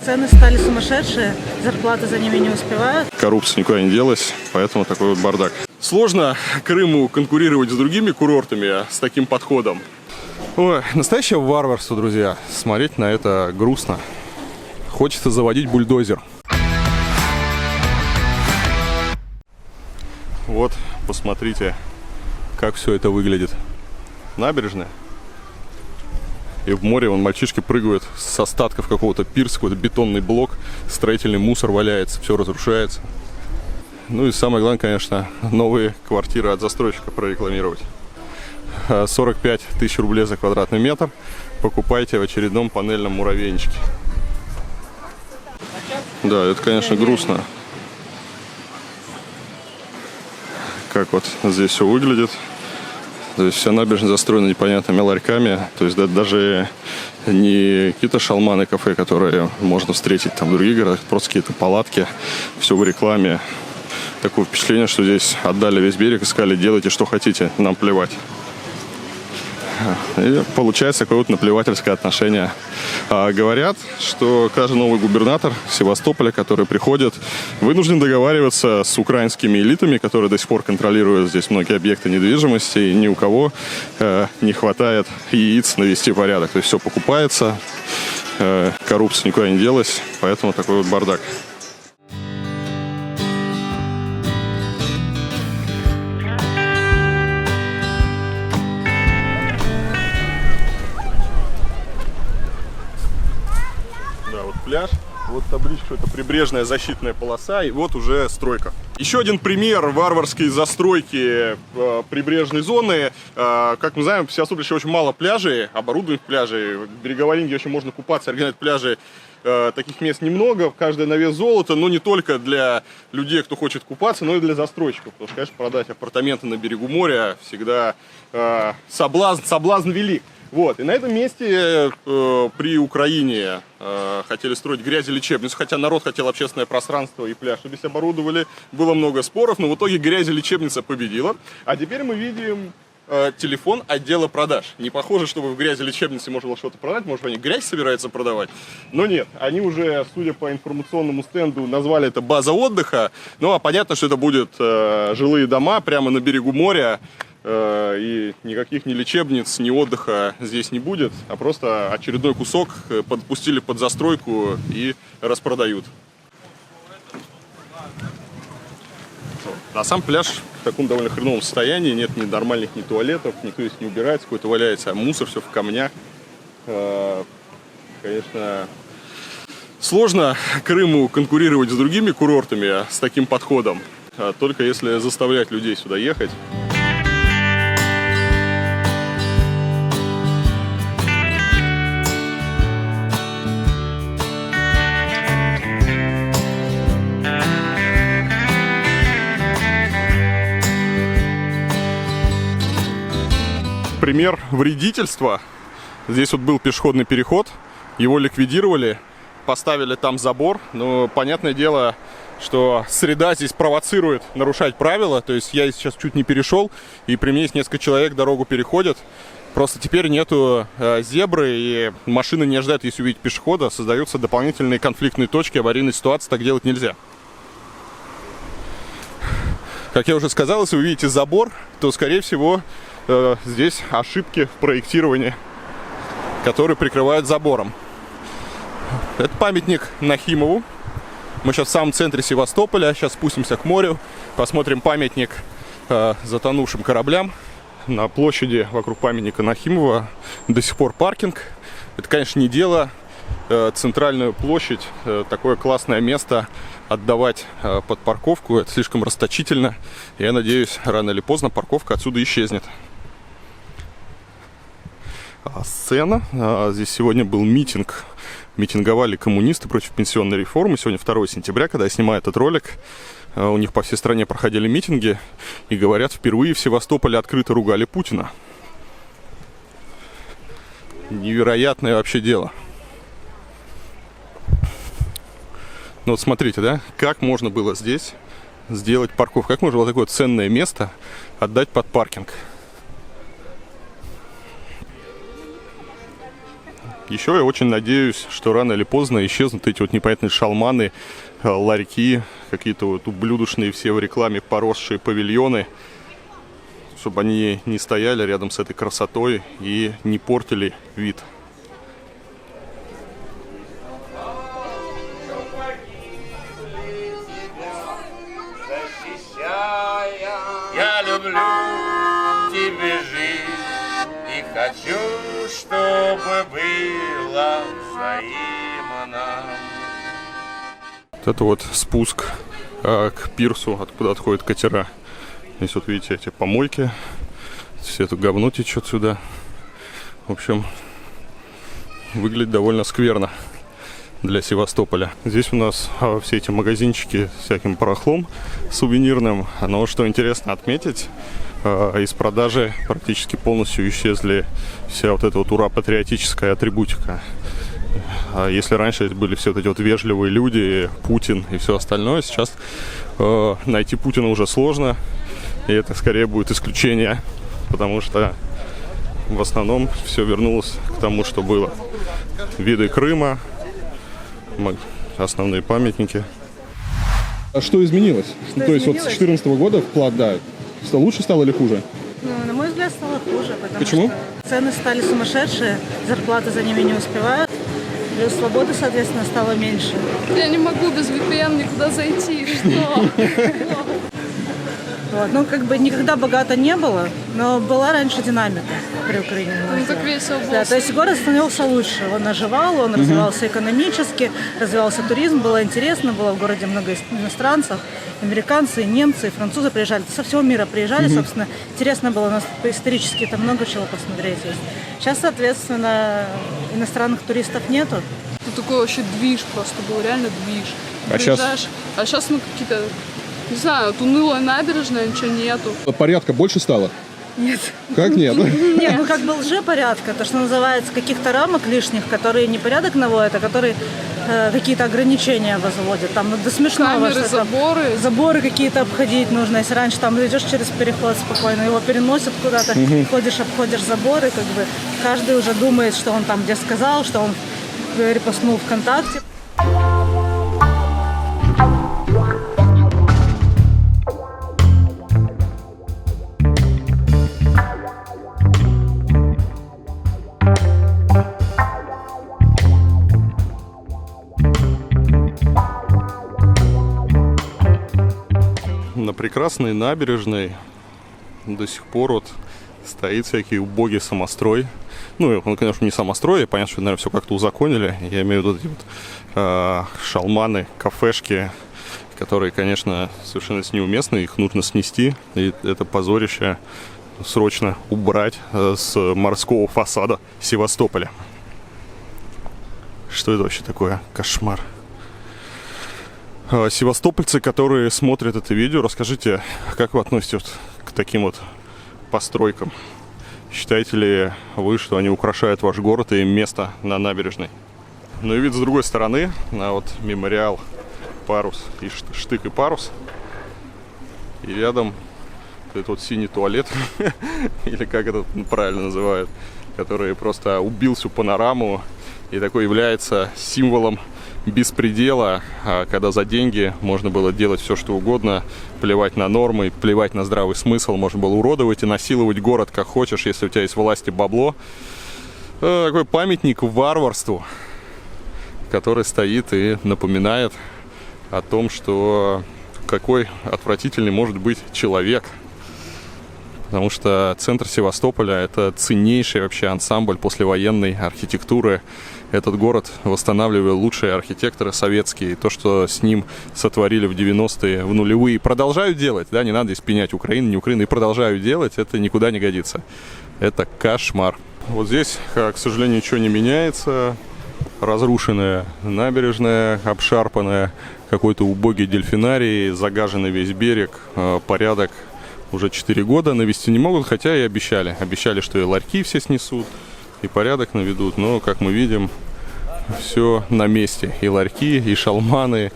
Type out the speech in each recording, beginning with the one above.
Цены стали сумасшедшие, зарплаты за ними не успевают. Коррупция никуда не делась, поэтому такой вот бардак. Сложно Крыму конкурировать с другими курортами с таким подходом. Ой, настоящее варварство, друзья. Смотреть на это грустно. Хочется заводить бульдозер. Вот, посмотрите, как все это выглядит. Набережная. И в море вон мальчишки прыгают с остатков какого-то пирса, какой-то бетонный блок, строительный мусор валяется, все разрушается. Ну и самое главное, конечно, новые квартиры от застройщика прорекламировать. 45 тысяч рублей за квадратный метр покупайте в очередном панельном муравейничке. Да, это, конечно, грустно. Как вот здесь все выглядит. То есть вся набережная застроена непонятными ларьками. То есть да, даже не какие-то шалманы кафе, которые можно встретить там в других городах, просто какие-то палатки. Все в рекламе. Такое впечатление, что здесь отдали весь берег и сказали: делайте, что хотите, нам плевать. И получается такое вот наплевательское отношение. Говорят, что каждый новый губернатор Севастополя, который приходит, вынужден договариваться с украинскими элитами, которые до сих пор контролируют здесь многие объекты недвижимости, и ни у кого не хватает яиц навести порядок. То есть все покупается, коррупция никуда не делась, поэтому такой вот бардак. Пляж, вот табличка, это прибрежная защитная полоса, и вот уже стройка. Еще один пример варварской застройки прибрежной зоны. Как мы знаем, в Севастополе еще очень мало пляжей, оборудованных пляжей. В береговой линии очень можно купаться, организовать пляжи. Таких мест немного, каждое на вес золота, но не только для людей, кто хочет купаться, но и для застройщиков. Потому что, конечно, продать апартаменты на берегу моря всегда соблазн велик. Вот, и на этом месте при Украине хотели строить грязелечебницу, хотя народ хотел общественное пространство и пляж, чтобы здесь оборудовали. Было много споров, но в итоге грязелечебница победила. А теперь мы видим телефон отдела продаж. Не похоже, чтобы в грязелечебнице можно было что-то продать, может, они грязь собираются продавать. Но нет, они уже, судя по информационному стенду, назвали это база отдыха. Ну, а понятно, что это будут жилые дома прямо на берегу моря. И никаких ни лечебниц, ни отдыха здесь не будет, а просто очередной кусок подпустили под застройку и распродают. А сам пляж в таком довольно хреновом состоянии, нет ни нормальных ни туалетов, никто здесь не убирается, какой-то валяется, а мусор все в камнях. Конечно, сложно Крыму конкурировать с другими курортами с таким подходом, только если заставлять людей сюда ехать. Пример вредительства. Здесь вот был пешеходный переход, его ликвидировали, поставили там забор, но понятное дело, что среда здесь провоцирует нарушать правила, то есть я сейчас чуть не перешел, и при мне есть несколько человек, дорогу переходят, просто теперь нету зебры, и машины не ожидают, если увидеть пешехода, создаются дополнительные конфликтные точки, аварийные ситуации, так делать нельзя. Как я уже сказал, если вы видите забор, то, скорее всего, здесь ошибки в проектировании, которые прикрывают забором. Это памятник Нахимову. Мы сейчас в самом центре Севастополя. Сейчас спустимся к морю, посмотрим памятник затонувшим кораблям. На площади вокруг памятника Нахимова до сих пор паркинг. Это, конечно, не дело. Центральную площадь, такое классное место, отдавать под парковку. Это слишком расточительно. Я надеюсь, рано или поздно парковка отсюда исчезнет. Сцена. Здесь сегодня был митинг. Митинговали коммунисты против пенсионной реформы. Сегодня 2 сентября, когда я снимаю этот ролик. У них по всей стране проходили митинги. И говорят, впервые в Севастополе открыто ругали Путина. Невероятное вообще дело. Ну вот смотрите, да, как можно было здесь сделать парковку. Как можно было такое ценное место отдать под паркинг. Еще я очень надеюсь, что рано или поздно исчезнут эти вот непонятные шалманы, ларьки, какие-то вот ублюдочные все в рекламе поросшие павильоны, чтобы они не стояли рядом с этой красотой и не портили вид. Я люблю тебе жизнь и хочу, чтобы было взаимно. Вот это вот спуск к пирсу, откуда отходят катера. Здесь вот видите эти помойки, все это говно течет сюда. В общем, выглядит довольно скверно для Севастополя. Здесь у нас все эти магазинчики с всяким барахлом сувенирным. Но что интересно отметить, из продажи практически полностью исчезли вся вот эта вот ура-патриотическая атрибутика. Если раньше были все вот эти вот вежливые люди, Путин и все остальное, сейчас найти Путина уже сложно. И это скорее будет исключение, потому что в основном все вернулось к тому, что было. Виды Крыма, основные памятники. А что изменилось? Что То есть вот с изменилось? 2014 года вклад, да, лучше стало или хуже? Ну, на мой взгляд, стало хуже, потому Почему? что цены стали сумасшедшие, зарплаты за ними не успевают, плюс свободы, соответственно, стало меньше. Я не могу без VPN никуда зайти, что? Вот. Ну, как бы никогда богато не было, но была раньше динамика при Украине. на мой Ну так взгляд. весело было. Да, то есть город становился лучше, он оживал, он развивался экономически, развивался туризм, было интересно, было в городе много иностранцев, американцы, и немцы, и французы приезжали, со всего мира приезжали, собственно, интересно было, у нас исторически там много чего посмотреть есть. Сейчас, соответственно, иностранных туристов нету. Тут такой вообще движ просто был, реально движ. А щас? Приезжаешь, а сейчас ну какие-то, не знаю, вот унылая набережная, ничего нету. Порядка больше стало? Нет. Как нет? Нет, ну как бы лжепорядка, то, что называется, каких-то рамок лишних, которые не порядок наводят, а которые какие-то ограничения возводят. Там ну, до смешного. Камеры, что там заборы. заборы какие-то обходить нужно. Если раньше там идешь через переход спокойно, его переносят куда-то, ходишь, обходишь заборы, как бы каждый уже думает, что он там где сказал, что он репостнул ВКонтакте. На прекрасной набережной до сих пор вот стоит всякий убогий самострой. Ну, он, конечно, не самострой, понятно, что, наверное, все как-то узаконили. Я имею в виду эти вот шалманы, кафешки, которые, конечно, совершенно неуместны, их нужно снести. И это позорище срочно убрать с морского фасада Севастополя. Что это вообще такое? Кошмар. Севастопольцы, которые смотрят это видео, расскажите, как вы относитесь вот к таким вот постройкам? Считаете ли вы, что они украшают ваш город и место на набережной? Ну и вид с другой стороны, на вот мемориал, парус, и штык и парус. И рядом этот вот синий туалет, или как это правильно называют, который просто убил всю панораму и такой является символом беспредела, когда за деньги можно было делать все, что угодно, плевать на нормы, плевать на здравый смысл, можно было уродовать и насиловать город как хочешь, если у тебя есть власть и бабло. Такой памятник варварству, который стоит и напоминает о том, что какой отвратительный может быть человек. Потому что центр Севастополя – это ценнейший вообще ансамбль послевоенной архитектуры. Этот город восстанавливали лучшие архитекторы советские. И то, что с ним сотворили в 90-е, в нулевые, продолжают делать. Да, не надо здесь пенять Украину, не Украину. И продолжают делать, это никуда не годится. Это кошмар. Вот здесь, к сожалению, ничего не меняется. Разрушенная набережная, обшарпанная, какой-то убогий дельфинарий, загаженный весь берег, порядок. Уже 4 года навести не могут, хотя и обещали. Обещали, что и ларьки все снесут, и порядок наведут. Но, как мы видим, все на месте. И ларьки, и шалманы.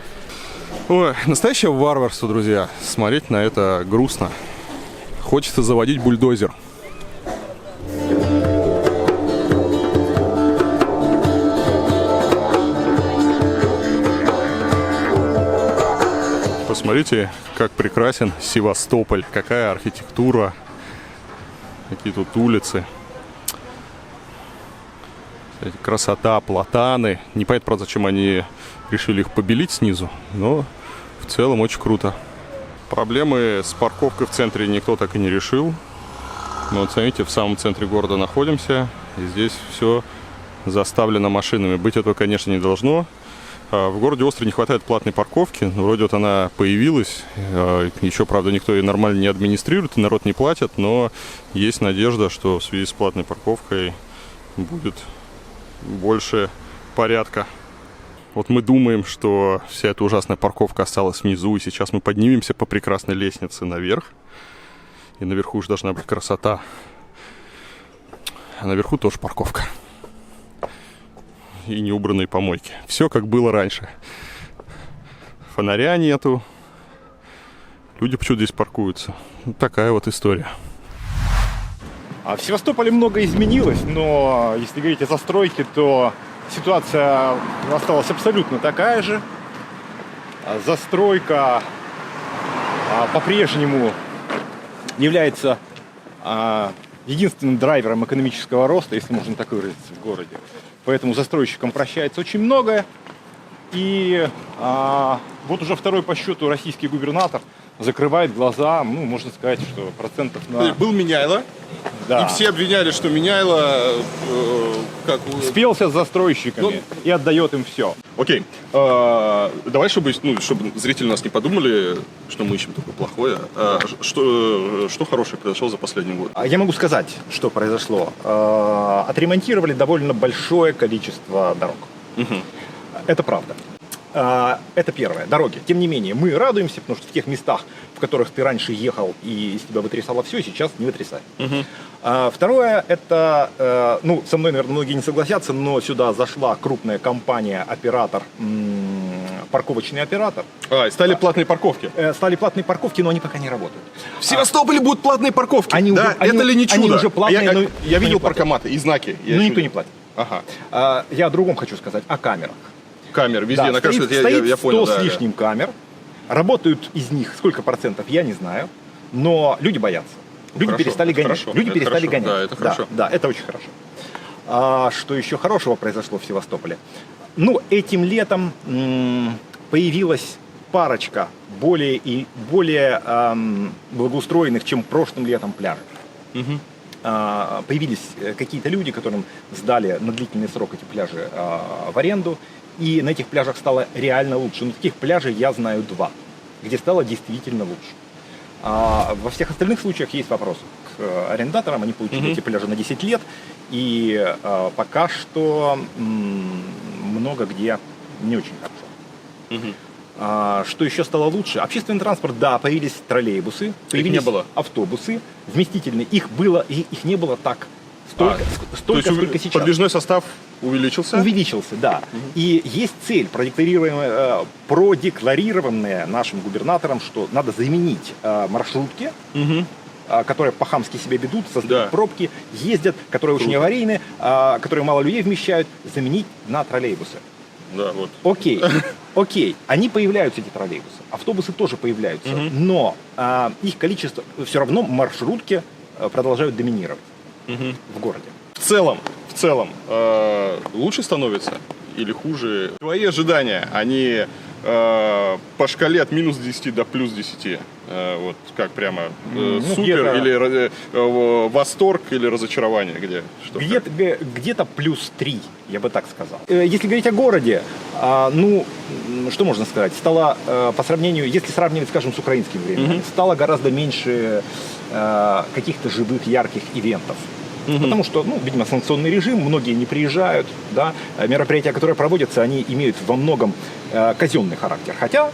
Ой, настоящее варварство, друзья. Смотреть на это грустно. Хочется заводить бульдозер. посмотрите, как прекрасен Севастополь, какая архитектура, какие тут улицы. Красота, платаны. Непонятно, правда, зачем они решили их побелить снизу, но в целом очень круто. Проблемы с парковкой в центре никто так и не решил. Мы вот, смотрите, в самом центре города находимся, и здесь все заставлено машинами. Быть этого, конечно, не должно. В городе Острове не хватает платной парковки. Вроде вот она появилась. Еще, правда, никто ее нормально не администрирует, и народ не платит, но есть надежда, что в связи с платной парковкой будет больше порядка. Вот мы думаем, что вся эта ужасная парковка осталась внизу, и сейчас мы поднимемся по прекрасной лестнице наверх. И наверху уж должна быть красота. А наверху тоже парковка. И неубранные помойки. Все как было раньше. Фонаря нету. Люди почему-то здесь паркуются. Вот такая вот история. В Севастополе много изменилось, но если говорить о застройке, то ситуация осталась абсолютно такая же. Застройка по-прежнему является единственным драйвером экономического роста, если можно так выразиться, в городе. Поэтому застройщикам прощается очень многое. И вот уже второй по счету российский губернатор закрывает глаза, ну, можно сказать, что процентов на... Был Меняйло, Да. и все обвиняли, что Меняйло Спелся с застройщиками и отдает им все. Окей. Давай, чтобы зрители нас не подумали, что мы ищем такое плохое. Что хорошее произошло за последний год? Я могу сказать, что произошло. Отремонтировали довольно большое количество дорог. Это правда. Это первое. Дороги. Тем не менее, мы радуемся, потому что в тех местах, в которых ты раньше ехал и из тебя вытрясало все, сейчас не вытрясает. Второе, это, ну, со мной, наверное, многие не согласятся, но сюда зашла крупная компания, оператор, парковочный оператор. И стали платные парковки. Стали платные парковки, но они пока не работают. В Севастополе будут платные парковки. Они да? уже- Это ли не чудо? они уже платные, но я видел не платят. паркоматы и знаки. Но никто не платит. Ага. Я о другом хочу сказать, о камерах. Камер везде, Да, на каждой, стоит я 100 понял. с лишним камер. Работают из них сколько процентов, я не знаю. Но люди боятся. Люди Хорошо, перестали это гонять. хорошо, Люди это перестали хорошо. гонять. Да, это хорошо. Да, это очень хорошо. Что еще хорошего произошло в Севастополе? Ну, этим летом появилась парочка более благоустроенных, чем прошлым летом пляжей. Появились какие-то люди, которым сдали на длительный срок эти пляжи в аренду, и на этих пляжах стало реально лучше. Но таких пляжей я знаю 2, где стало действительно лучше. Во всех остальных случаях есть вопросы к арендаторам, они получили эти пляжи на 10 лет, и пока что много где не очень хорошо. Что еще стало лучше? Общественный транспорт, да, появились троллейбусы, появились не было. автобусы вместительные. Их не было так столько, сколько сейчас. Подвижной состав увеличился? Увеличился, да. И есть цель, продекларированная нашим губернатором, что надо заменить маршрутки, которые по-хамски себя ведут, создают пробки, ездят, которые очень аварийны, которые мало людей вмещают, заменить на троллейбусы. Да, вот. Окей, они появляются, эти троллейбусы, автобусы тоже появляются, но их количество, все равно маршрутки продолжают доминировать в городе. В целом, лучше становится или хуже? Твои ожидания, они по шкале от минус 10 до плюс 10. Вот как прямо супер или восторг или разочарование? Где-то плюс 3, я бы так сказал. Если говорить о городе, ну, что можно сказать? Стало по сравнению, если сравнивать, скажем, с украинским временем, стало гораздо меньше каких-то живых, ярких ивентов. Потому что, ну, видимо, санкционный режим, многие не приезжают, да, мероприятия, которые проводятся, они имеют во многом казенный характер. Хотя,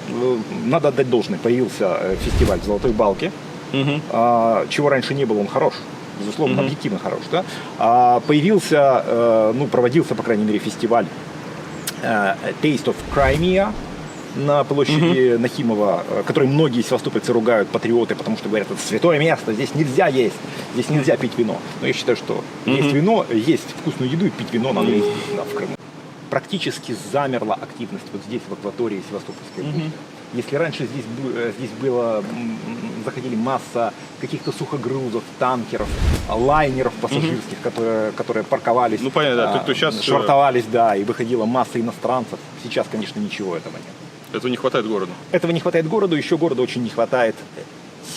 надо отдать должное, появился фестиваль в Золотой Балке, чего раньше не было, он хорош, безусловно, объективно хорош, да. Проводился, по крайней мере, фестиваль Taste of Crimea на площади Нахимова, который многие севастопольцы ругают, патриоты, потому что говорят, это святое место, здесь нельзя есть, здесь нельзя пить вино. Но я считаю, что есть вино, есть вкусную еду и пить вино надо в Крыму. Практически замерла активность вот здесь, в акватории Севастопольской бухты. Если раньше здесь было, заходили масса каких-то сухогрузов, танкеров, лайнеров пассажирских, которые парковались, Ну, понятно, да. То сейчас швартовались, да, и выходила масса иностранцев. Сейчас, конечно, ничего этого нет. этого не хватает городу. Этого не хватает городу, еще городу очень не хватает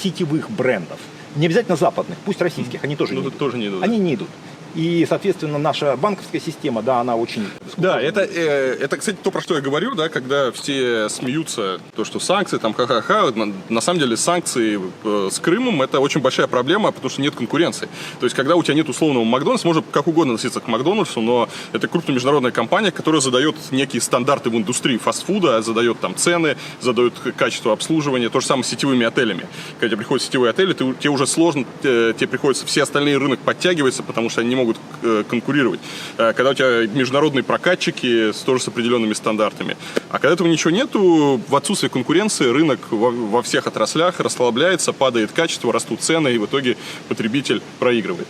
сетевых брендов. Не обязательно западных, пусть российских, они тоже не идут. Тоже не идут. Они не идут. И, соответственно, наша банковская система, да, она очень... Да, это, кстати, то, про что я говорю, да, когда все смеются, то, что санкции, там, ха-ха-ха, на самом деле санкции с Крымом – это очень большая проблема, потому что нет конкуренции. То есть, когда у тебя нет условного Макдональдса, можно как угодно относиться к Макдональдсу, но это крупная международная компания, которая задает некие стандарты в индустрии фастфуда, задает там цены, задает качество обслуживания, то же самое с сетевыми отелями. Когда тебе приходят сетевые отели, тебе уже сложно, тебе приходится все остальные рынок подтягиваться, потому что они не могут конкурировать. Когда у тебя международные прокатчики тоже с определенными стандартами. А когда этого ничего нету, в отсутствие конкуренции рынок во всех отраслях расслабляется, падает качество, растут цены, и в итоге потребитель проигрывает.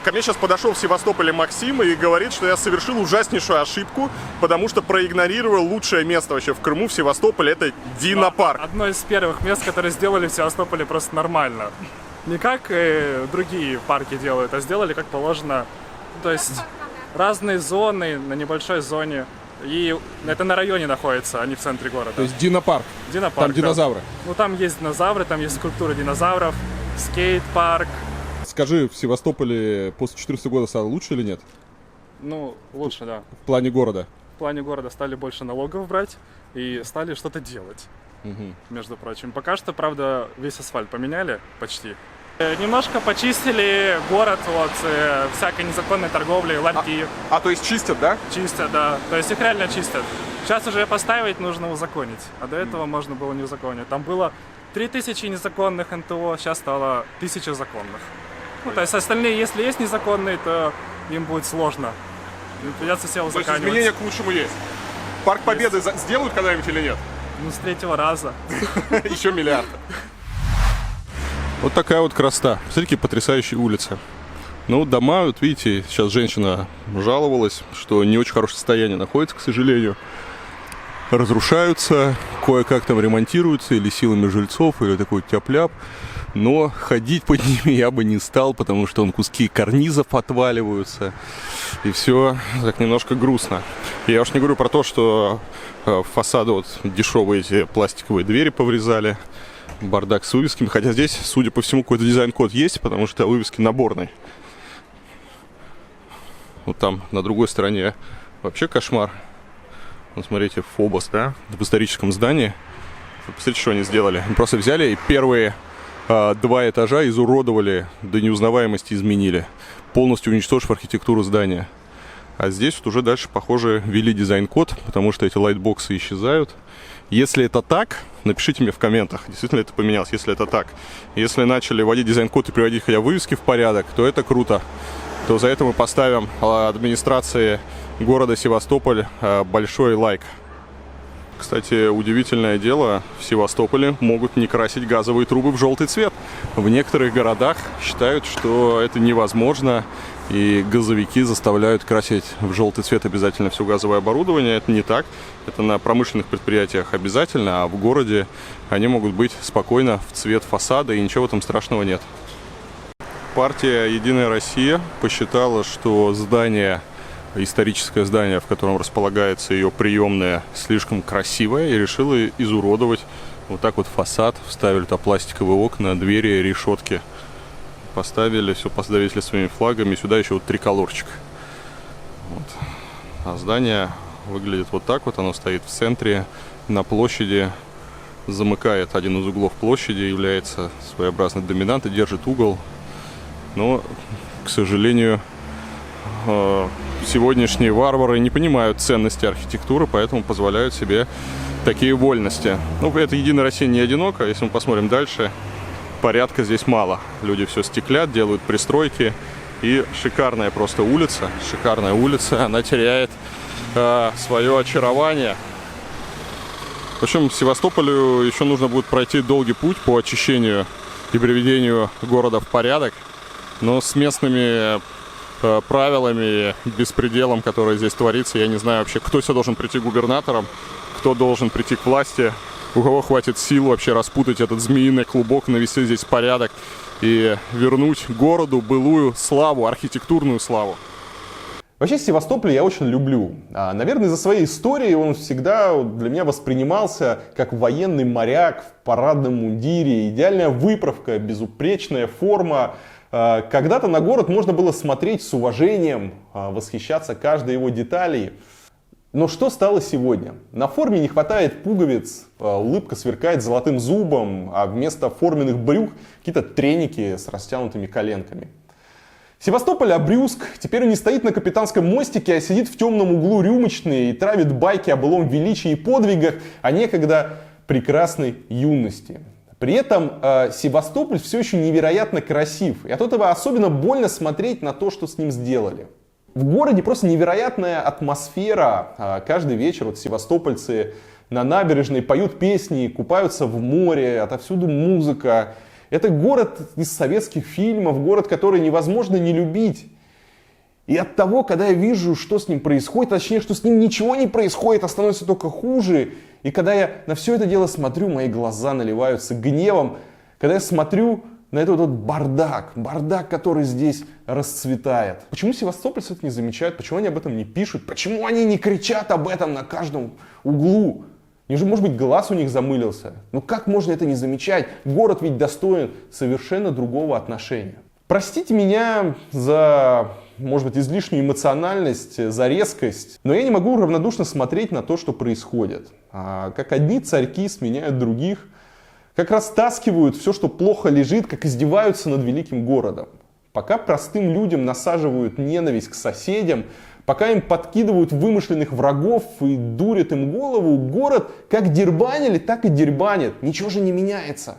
Ко мне сейчас подошел в Севастополе Максим и говорит, что я совершил ужаснейшую ошибку, потому что проигнорировал лучшее место вообще в Крыму, в Севастополе, это Динопарк. Одно из первых мест, которые сделали в Севастополе просто нормально. Не как другие парки делают, а сделали как положено. То есть разные зоны на небольшой зоне. И это на районе находится, а не в центре города. То есть Динопарк. Динопарк, Там динозавры. Да. Ну там есть динозавры, там есть скульптуры динозавров, скейт-парк. Скажи, в Севастополе после 2014 года стало лучше или нет? Ну, лучше, да. В плане города. В плане города стали больше налогов брать и стали что-то делать, между прочим. Пока что, правда, весь асфальт поменяли почти. Немножко почистили город от всякой незаконной торговли, ларьки. То есть чистят, да? Чистят, да. То есть их реально чистят. Сейчас уже поставить нужно узаконить, а до этого можно было не узаконить. Там было 3000 незаконных НТО, сейчас стало 1000 законных. Ну, то есть остальные, если есть незаконные, то им будет сложно. Им придется все узаканивать. То есть изменения к лучшему есть. Парк Победы сделают когда-нибудь или нет? Ну, с 3-го раза. Еще миллиард. Вот такая вот красота. Смотрите, какие потрясающие улицы. Ну, дома, вот видите, сейчас женщина жаловалась, что не очень хорошее состояние находится, к сожалению. Разрушаются, кое-как там ремонтируются, или силами жильцов, или такой тяп-ляп. Но ходить под ними я бы не стал, потому что куски карнизов отваливаются. И все так немножко грустно. Я уж не говорю про то, что фасады вот дешевые эти пластиковые двери поврезали. Бардак с вывесками. Хотя здесь, судя по всему, какой-то дизайн-код есть, потому что вывески наборные. Вот там на другой стороне вообще кошмар. Вот смотрите, Фобос, да, в историческом здании. Посмотрите, что они сделали. Они просто взяли и первые 2 этажа изуродовали, до неузнаваемости изменили, полностью уничтожив архитектуру здания. А здесь вот уже дальше, похоже, ввели дизайн-код, потому что эти лайтбоксы исчезают. Если это так, напишите мне в комментах, действительно это поменялось, если это так. Если начали вводить дизайн-код и приводить хотя вывески в порядок, то это круто. То за это мы поставим администрации города Севастополь большой лайк. Кстати, удивительное дело, в Севастополе могут не красить газовые трубы в желтый цвет. В некоторых городах считают, что это невозможно, и газовики заставляют красить в желтый цвет обязательно все газовое оборудование. Это не так. Это на промышленных предприятиях обязательно, а в городе они могут быть спокойно в цвет фасада, и ничего там страшного нет. Партия «Единая Россия» посчитала, что историческое здание, в котором располагается ее приемная, слишком красивое, и решила изуродовать вот так вот фасад. Вставили туда пластиковые окна, двери, решетки. Поставили, все поставили своими флагами. Сюда еще вот триколорчик. Вот. А здание выглядит вот так вот. Оно стоит в центре, на площади. Замыкает один из углов площади, является своеобразной доминантой, держит угол. Но, к сожалению, сегодняшние варвары не понимают ценности архитектуры, поэтому позволяют себе такие вольности. Ну, это «Единая Россия» не одиноко. Если мы посмотрим дальше, порядка здесь мало. Люди все стеклят, делают пристройки. И шикарная просто улица. Шикарная улица. Она теряет свое очарование. В общем, Севастополю еще нужно будет пройти долгий путь по очищению и приведению города в порядок, но с местными правилами, беспределом, который здесь творится, я не знаю вообще, кто сюда должен прийти губернатором, кто должен прийти к власти, у кого хватит сил вообще распутать этот змеиный клубок, навести здесь порядок и вернуть городу былую славу, архитектурную славу. Вообще Севастополь я очень люблю. Наверное, из-за своей истории он всегда для меня воспринимался как военный моряк в парадном мундире, идеальная выправка, безупречная форма. Когда-то на город можно было смотреть с уважением, восхищаться каждой его деталью. Но что стало сегодня? На форме не хватает пуговиц, улыбка сверкает золотым зубом, а вместо форменных брюк какие-то треники с растянутыми коленками. Севастополь обрюзг, теперь он не стоит на Капитанском мостике, а сидит в темном углу рюмочной и травит байки о былом величии и подвигах, о некогда прекрасной юности. При этом Севастополь все еще невероятно красив, и от этого особенно больно смотреть на то, что с ним сделали. В городе просто невероятная атмосфера. Каждый вечер вот севастопольцы на набережной поют песни, купаются в море, отовсюду музыка. Это город из советских фильмов, город, который невозможно не любить. И от того, когда я вижу, что с ним происходит, точнее, что с ним ничего не происходит, а становится только хуже, и когда я на все это дело смотрю, мои глаза наливаются гневом, когда я смотрю на этот вот бардак, который здесь расцветает. Почему севастопольцы это не замечают, почему они об этом не пишут, почему они не кричат об этом на каждом углу? Может быть, глаз у них замылился? Ну как можно это не замечать? Город ведь достоин совершенно другого отношения. Простите меня за, может быть, излишнюю эмоциональность, за резкость, но я не могу равнодушно смотреть на то, что происходит. Как одни царьки сменяют других, как растаскивают все, что плохо лежит, как издеваются над великим городом. Пока простым людям насаживают ненависть к соседям, пока им подкидывают вымышленных врагов и дурят им голову, город как дербанили, так и дербанит. Ничего же не меняется.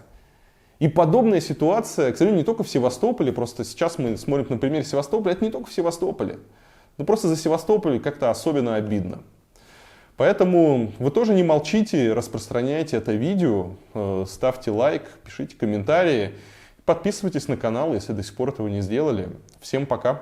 И подобная ситуация, к сожалению, не только в Севастополе, просто сейчас мы смотрим на примере Севастополя, это не только в Севастополе. Но просто за Севастополь как-то особенно обидно. Поэтому вы тоже не молчите, распространяйте это видео, ставьте лайк, пишите комментарии, подписывайтесь на канал, если до сих пор этого не сделали. Всем пока!